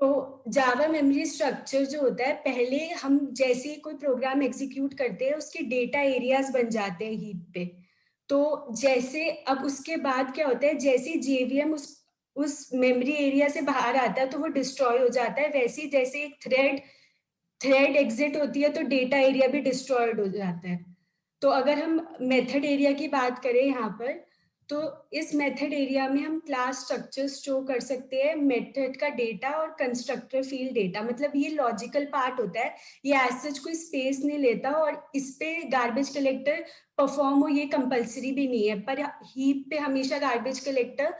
तो जावा memory structure जो होता है, पहले हम जैसे ही कोई प्रोग्राम एग्जीक्यूट करते हैं उसके डेटा एरियाज बन जाते हैं हीप पे। तो जैसे अब उसके बाद क्या होता है, जैसे जेवीएम उस मेमोरी एरिया से बाहर आता है तो वो डिस्ट्रॉय हो जाता है। वैसे ही जैसे एक थ्रेड थ्रेड एग्जिट होती है तो डेटा एरिया भी डिस्ट्रॉयड हो जाता है। तो अगर हम मेथड एरिया की बात करें यहाँ पर, तो इस मेथड एरिया में हम क्लास स्ट्रक्चर स्टोर कर सकते हैं, मेथड का डेटा और कंस्ट्रक्टर फील्ड डेटा। मतलब ये लॉजिकल पार्ट होता है, ये एज सच कोई स्पेस नहीं लेता और इस पे गार्बेज कलेक्टर परफॉर्म हो ये कंपलसरी भी नहीं है। पर हीप पे हमेशा गार्बेज कलेक्टर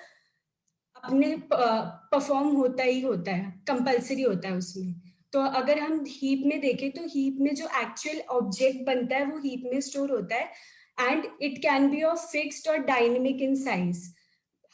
अपने परफॉर्म होता ही होता है, कंपलसरी होता है उसमें। तो अगर हम हीप में देखें तो हीप में जो एक्चुअल ऑब्जेक्ट बनता है वो हीप में स्टोर होता है and it can be of fixed और डायनेमिक इन साइज।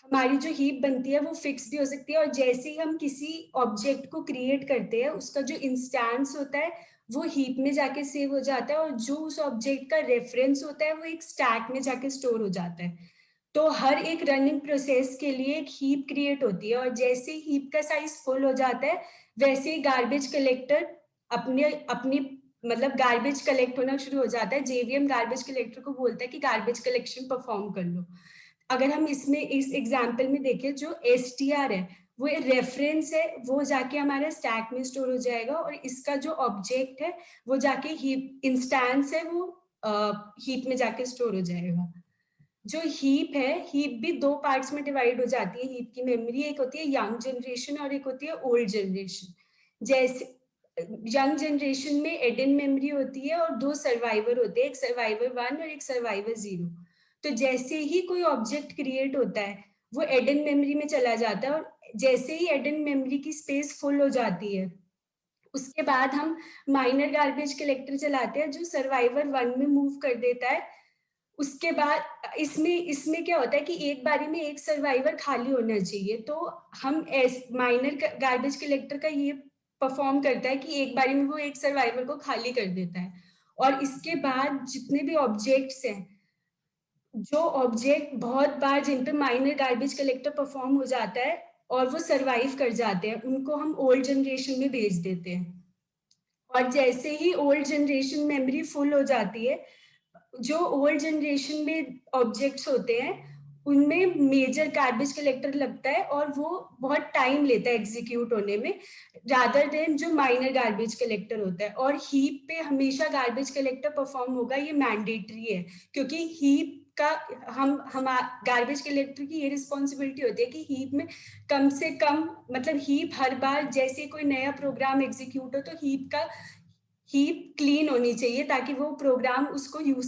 हमारी जो हीप बनती है वो फिक्स भी हो सकती है और जैसे ही हम किसी ऑब्जेक्ट को क्रिएट करते हैं उसका जो इंस्टेंस होता है वो हीप में जाके सेव हो जाता है और जो उस ऑब्जेक्ट का रेफरेंस होता है वो एक स्टैक में जाके स्टोर हो जाता है। तो हर एक रनिंग प्रोसेस के लिए एक हीप क्रिएट होती है और जैसे हीप का साइज फुल हो जाता है वैसे ही गार्बेज कलेक्टर अपने अपनी मतलब गार्बेज कलेक्ट होना शुरू हो जाता है। जेवीएम गार्बेज कलेक्टर को बोलता है कि गार्बेज कलेक्शन परफॉर्म कर लो। अगर हम इसमें इस एग्जांपल में देखें, जो एसटीआर है वो रेफरेंस है, वो जाके हमारे स्टैक में स्टोर हो जाएगा और इसका जो ऑब्जेक्ट है वो जाके हीप इंस्टेंस है वो हीप में जाके स्टोर हो जाएगा। जो हीप है, हीप भी दो पार्ट्स में डिवाइड हो जाती है। हीप की मेमोरी एक होती है यंग जनरेशन और एक होती है ओल्ड जनरेशन। जैसे यंग जनरेशन में एडन मेमोरी होती है और दो सर्वाइवर होते हैं, एक सर्वाइवर 1 और एक सर्वाइवर 0। तो जैसे ही कोई ऑब्जेक्ट क्रिएट होता है वो एडन मेमोरी में चला जाता है और जैसे ही एडन मेमोरी की स्पेस फुल हो जाती है उसके बाद हम माइनर गार्बेज कलेक्टर चलाते हैं जो सर्वाइवर 1 में मूव कर देता है। उसके बाद इसमें इसमें क्या होता है कि एक बारी में एक सर्वाइवर खाली होना चाहिए। तो हम माइनर गार्बेज कलेक्टर का ये परफॉर्म करता है कि एक बारी में वो एक सर्वाइवर को खाली कर देता है और इसके बाद जितने भी ऑब्जेक्ट्स हैं, जो ऑब्जेक्ट बहुत बार जिन पे माइनर गार्बेज कलेक्टर परफॉर्म हो जाता है और वो सरवाइव कर जाते हैं, उनको हम ओल्ड जनरेशन में भेज देते हैं। और जैसे ही ओल्ड जनरेशन मेमोरी फुल हो जाती है, जो ओल्ड जनरेशन में ऑब्जेक्ट्स होते हैं उनमें मेजर गार्बेज कलेक्टर लगता है और वो बहुत टाइम लेता है एग्जीक्यूट होने में, रादर देन जो माइनर गार्बेज कलेक्टर होता है। और हीप पे हमेशा गार्बेज कलेक्टर परफॉर्म होगा, ये मैंडेटरी है, क्योंकि हीप का हम गार्बेज कलेक्टर की ये रिस्पॉन्सिबिलिटी होती है कि हीप में कम से कम मतलब हीप हर बार जैसे कोई नया प्रोग्राम एग्जीक्यूट हो तो हीप क्लीन होनी चाहिए ताकि वो प्रोग्राम उसको यूज